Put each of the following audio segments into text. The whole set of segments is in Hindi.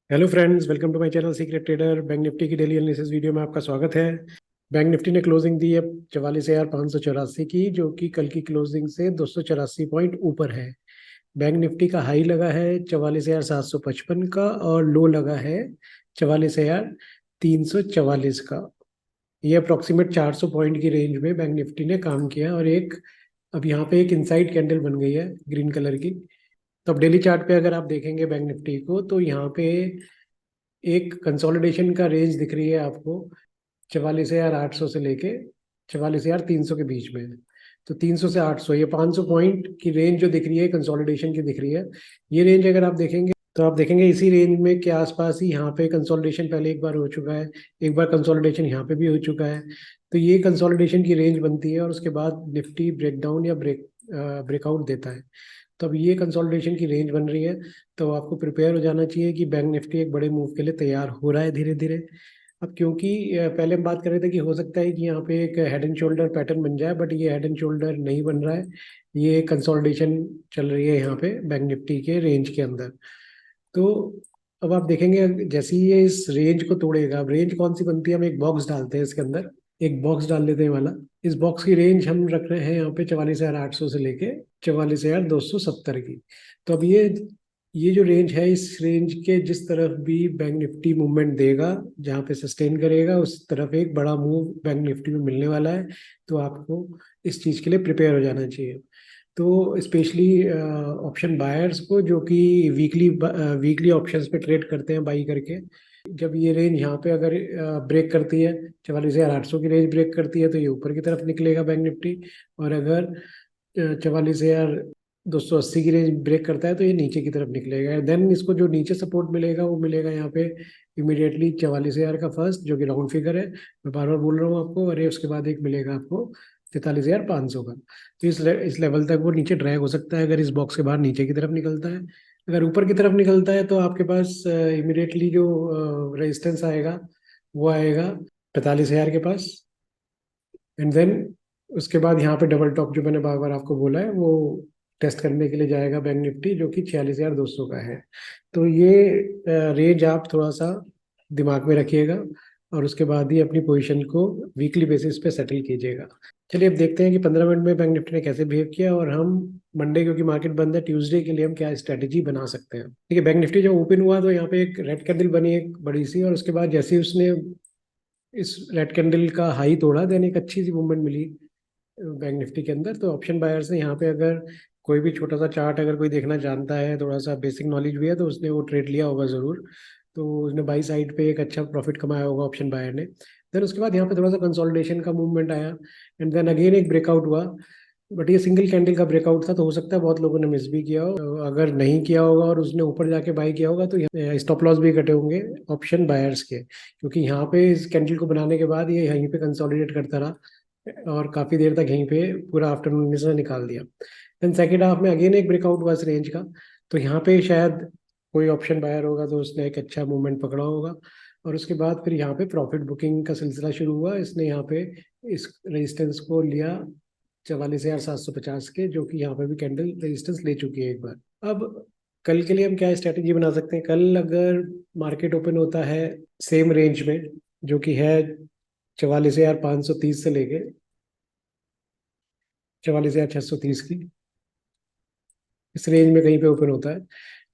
Hello friends, welcome to my channel secret trader. Bank Nifty की डेली एनालिसिस वीडियो में आपका स्वागत है। बैंक निफ्टी ने क्लोजिंग दी है 44,584 की, जो कि कल की क्लोजिंग से 284 पॉइंट ऊपर है। बैंक निफ्टी का हाई लगा है 44,755 का और लो लगा है 44,344 का। ये अप्रोक्सीमेट 400 पॉइंट की रेंज में बैंक निफ्टी ने काम किया और अब यहाँ पे एक इनसाइड कैंडल बन गई है ग्रीन कलर की। तो अब डेली चार्ट पे अगर आप देखेंगे बैंक निफ्टी को, तो यहाँ पे एक कंसोलिडेशन का रेंज दिख रही है आपको 44,800 से लेके 44,300 के बीच में। तो 300 से 800, ये 500 पॉइंट की रेंज जो दिख रही है कंसोलिडेशन की दिख रही है। ये रेंज अगर आप देखेंगे तो आप देखेंगे इसी रेंज में के आसपास ही यहाँ पे कंसोलिडेशन पहले एक बार हो चुका है। एक बार कंसोलिडेशन यहाँ पे भी हो चुका है। तो ये कंसोलिडेशन की रेंज बनती है और उसके बाद निफ्टी ब्रेकडाउन या ब्रेकआउट देता है। तो अब ये कंसोलिडेशन की रेंज बन रही है। तो आपको प्रिपेयर हो जाना चाहिए कि बैंक निफ्टी एक बड़े मूव के लिए तैयार हो रहा है धीरे धीरे। अब क्योंकि पहले हम बात कर रहे थे कि हो सकता है कि यहाँ पे एक हेड एंड शोल्डर पैटर्न बन जाए, बट ये हेड एंड शोल्डर नहीं बन रहा है। ये कंसोलिडेशन चल रही है यहाँ पे बैंक निफ्टी के रेंज के अंदर। तो अब आप देखेंगे जैसे ही ये इस रेंज को तोड़ेगा, अब रेंज कौन सी बनती है, हम एक बॉक्स डालते हैं इसके अंदर। एक बॉक्स डाल लेते हैं वाला। इस बॉक्स की रेंज हम रख रहे हैं यहाँ पे 44,800 से लेके 44,270 की। तो अब ये जो रेंज है, इस रेंज के जिस तरफ भी बैंक निफ्टी मूवमेंट देगा, जहाँ पे सस्टेन करेगा, उस तरफ एक बड़ा मूव बैंक निफ्टी में मिलने वाला है। तो आपको इस चीज़ के लिए प्रिपेयर हो जाना चाहिए। तो स्पेशली ऑप्शन बायर्स को, जो कि वीकली ऑप्शंस पे ट्रेड करते हैं बाई करके, जब ये रेंज यहाँ पे अगर ब्रेक करती है, 44,800 की रेंज ब्रेक करती है, तो ये ऊपर की तरफ निकलेगा बैंक निफ्टी। और अगर 44,280 की रेंज ब्रेक करता है तो ये नीचे की तरफ निकलेगा। देन इसको जो नीचे सपोर्ट मिलेगा वो मिलेगा यहाँ पे इमीडिएटली 44,000 का फर्स्ट, जो कि राउंड फिगर है। मैं बार बार बोल रहा हूँ आपको। और ये उसके बाद एक मिलेगा आपको 43,500 का। तो इस लेवल तक वो नीचे ड्रैग हो सकता है अगर इस बॉक्स के बाहर नीचे की तरफ निकलता है। अगर ऊपर की तरफ निकलता है तो आपके पास इमिडिएटली जो रेजिस्टेंस आएगा वो आएगा 45,000 के पास। एंड देन उसके बाद यहाँ पे डबल टॉप जो मैंने बार बार आपको बोला है वो टेस्ट करने के लिए जाएगा बैंक निफ्टी, जो कि 46,200 का है। तो ये रेंज आप थोड़ा सा दिमाग में रखिएगा और उसके बाद ही अपनी पोजीशन को वीकली बेसिस पे सेटल कीजिएगा। चलिए अब देखते हैं कि 15 मिनट में बैंक निफ्टी ने कैसे बिहेव किया, और हम मंडे, क्योंकि मार्केट बंद है, ट्यूसडे के लिए हम क्या स्ट्रेटेजी बना सकते हैं। ठीक है, बैंक निफ्टी जब ओपन हुआ तो यहाँ पे एक रेड कैंडल बनी एक बड़ी सी, और उसके बाद जैसे ही उसने इस रेड कैंडल का हाई तोड़ा, देन एक अच्छी सी मूवमेंट मिली बैंक निफ्टी के अंदर। तो ऑप्शन बायर्स ने यहाँ पे, अगर कोई भी छोटा सा चार्ट अगर कोई देखना जानता है, थोड़ा सा बेसिक नॉलेज भी है, तो उसने वो ट्रेड लिया होगा ज़रूर। तो उसने बाई साइड पे एक अच्छा प्रॉफिट कमाया होगा ऑप्शन बायर ने। देन उसके बाद यहाँ पे थोड़ा सा कंसोलिडेशन का मूवमेंट आया एंड देन अगेन एक ब्रेकआउट हुआ। बट ये सिंगल कैंडल का ब्रेकआउट था, तो हो सकता है बहुत लोगों ने मिस भी किया हो। अगर नहीं किया होगा और उसने ऊपर जाके बाई किया होगा तो स्टॉप लॉस भी कटे होंगे ऑप्शन बायर्स के, क्योंकि यहाँ पे इस कैंडल को बनाने के बाद ये यहीं पे कंसोलिडेट करता रहा और काफी देर तक यहीं पे पूरा आफ्टरनून में से निकाल दिया। देन सेकेंड हाफ में अगेन एक ब्रेकआउट हुआ इस रेंज का। तो यहाँ पे शायद कोई ऑप्शन बायर होगा तो उसने एक अच्छा मूवमेंट पकड़ा होगा। और उसके बाद फिर यहाँ पे प्रॉफिट बुकिंग का सिलसिला शुरू हुआ। इसने यहाँ पे इस रेजिस्टेंस को लिया 44,750 के, जो कि यहाँ पे भी कैंडल रेजिस्टेंस ले चुकी है एक बार। अब कल के लिए हम क्या स्ट्रेटेजी बना सकते हैं। कल अगर मार्केट ओपन होता है सेम रेंज में, जो कि है 44,530 से लेके 44,630 की, इस रेंज में कहीं पे ओपन होता है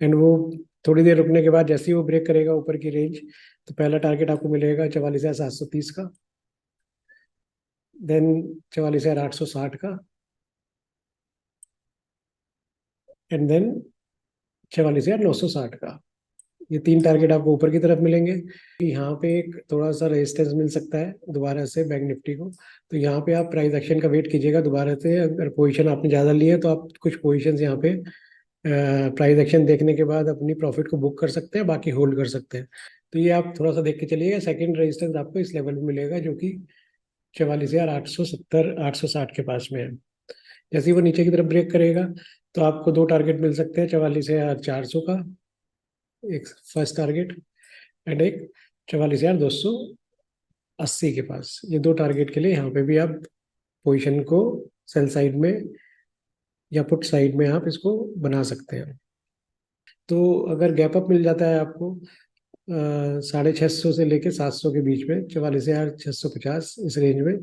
एंड वो थोड़ी देर रुकने के बाद जैसे ही वो ब्रेक करेगा ऊपर की रेंज, तो पहला टारगेट आपको मिलेगा 44,730 का, देन 44,860 का, एंड देन 44,960 का। ये तीन टारगेट आपको ऊपर की तरफ मिलेंगे। यहाँ पे एक थोड़ा सा रेजिस्टेंस मिल सकता है दोबारा से बैंक निफ्टी को। तो यहाँ पे आप प्राइस एक्शन का वेट कीजिएगा दोबारा से। अगर पोजीशन आपने ज़्यादा ली है तो आप कुछ पोजीशंस यहाँ पे प्राइस एक्शन देखने के बाद अपनी प्रॉफिट को बुक कर सकते हैं, बाकी होल्ड कर सकते हैं। तो ये आप थोड़ा सा देख के चलिएगा। सेकंड रेजिस्टेंस आपको इस लेवल में मिलेगा, जो कि 44,870 860 के पास में है। जैसे ही वो नीचे की तरफ ब्रेक करेगा तो आपको दो टारगेट मिल सकते हैं, 44,400 का एक फर्स्ट टारगेट एंड एक 44,280 के पास। ये दो टारगेट के लिए यहाँ पे भी आप पोजीशन को सेल साइड में या पुट साइड में आप इसको बना सकते हैं। तो अगर गैप अप मिल जाता है आपको 650 से लेके 700 के बीच में, 44,650 इस रेंज में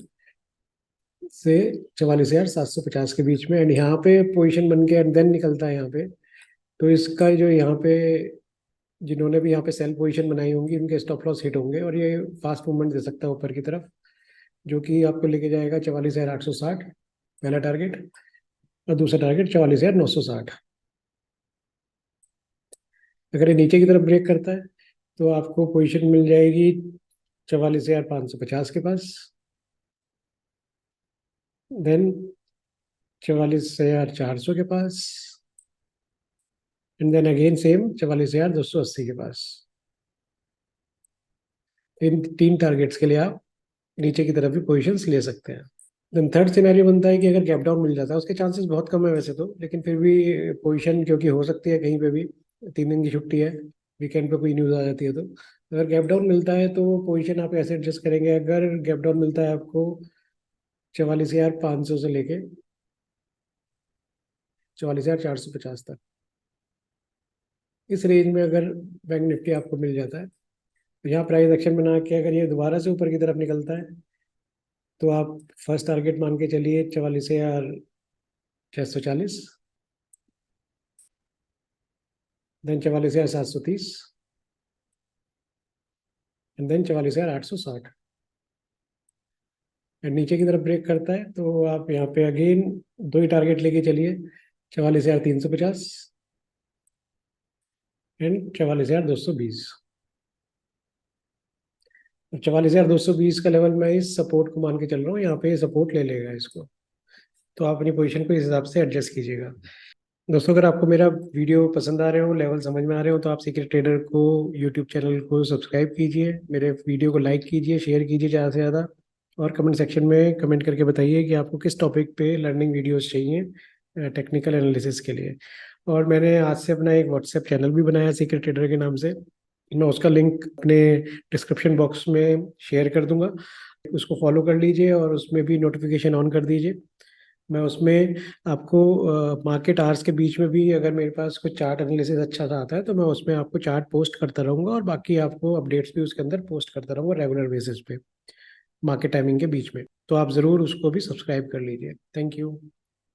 से 44,750 के बीच में। एंड यहाँ पे पोजीशन बन के एंड देन निकलता है यहाँ पे। तो इसका जो यहाँ पे जिन्होंने भी यहाँ पे सेल पोजीशन बनाई होंगी उनके स्टॉप लॉस हिट होंगे, और ये फास्ट मूवमेंट दे सकता है ऊपर की तरफ, जो कि आपको लेके जाएगा 44,860 पहला टारगेट, और दूसरा टारगेट 44,960। अगर ये नीचे की तरफ ब्रेक करता है तो आपको पोजीशन मिल जाएगी 44,550 के पास, देन 44,400 के पास, एंड देन अगेन सेम 44,280 के पास। इन तीन टारगेट्स के लिए आप नीचे की तरफ भी पोजीशंस ले सकते हैं। देन थर्ड सिनेरियो बनता है कि अगर गैप डाउन मिल जाता है, उसके चांसेस बहुत कम है वैसे तो, लेकिन फिर भी पोजीशन क्योंकि हो सकती है कहीं पे भी, 3 दिन की छुट्टी है, वीकेंड पे कोई न्यूज़ आ जाती है, तो अगर गैप डाउन मिलता है तो पोजीशन आप ऐसे एडजस्ट करेंगे। अगर गैप डाउन मिलता है आपको 44,500 से लेके 44,450 तक, इस रेंज में अगर बैंक निफ्टी आपको मिल जाता है, तो यहाँ प्राइस एक्शन बना के अगर ये दोबारा से ऊपर की तरफ निकलता है तो आप फर्स्ट टारगेट मान के चलिए 44,640, देन 44,730, एंड देन 44,860। एंड नीचे की तरफ ब्रेक करता है तो आप यहाँ पे अगेन दो ही टारगेट लेके चलिए, 44,350 एंड 44,220। 44,220 का लेवल मैं इस सपोर्ट को मान के चल रहा हूँ, यहाँ पे सपोर्ट ले लेगा इसको, तो आप अपनी पोजीशन को इस हिसाब से एडजस्ट कीजिएगा। दोस्तों, अगर आपको मेरा वीडियो पसंद आ रहे हो, लेवल समझ में आ रहे हो, तो आप सीक्रेट ट्रेडर को यूट्यूब चैनल को सब्सक्राइब कीजिए, मेरे वीडियो को लाइक कीजिए, शेयर कीजिए ज़्यादा से ज़्यादा, और कमेंट सेक्शन में कमेंट करके बताइए कि आपको किस टॉपिक पे लर्निंग वीडियोस चाहिए टेक्निकल एनालिसिस के लिए। और मैंने आज से अपना एक व्हाट्सएप चैनल भी बनाया सीक्रेट ट्रेडर के नाम से, मैं उसका लिंक अपने डिस्क्रिप्शन बॉक्स में शेयर कर दूंगा, उसको फॉलो कर लीजिए और उसमें भी नोटिफिकेशन ऑन कर दीजिए। मैं उसमें आपको मार्केट आवर्स के बीच में भी अगर मेरे पास कुछ चार्ट एनालिसिस अच्छा सा आता है तो मैं उसमें आपको चार्ट पोस्ट करता रहूँगा, और बाकी आपको अपडेट्स भी उसके अंदर पोस्ट करता रहूँगा रेगुलर बेसिस पे, मार्केट टाइमिंग के बीच में। तो आप ज़रूर उसको भी सब्सक्राइब कर लीजिए। Thank you.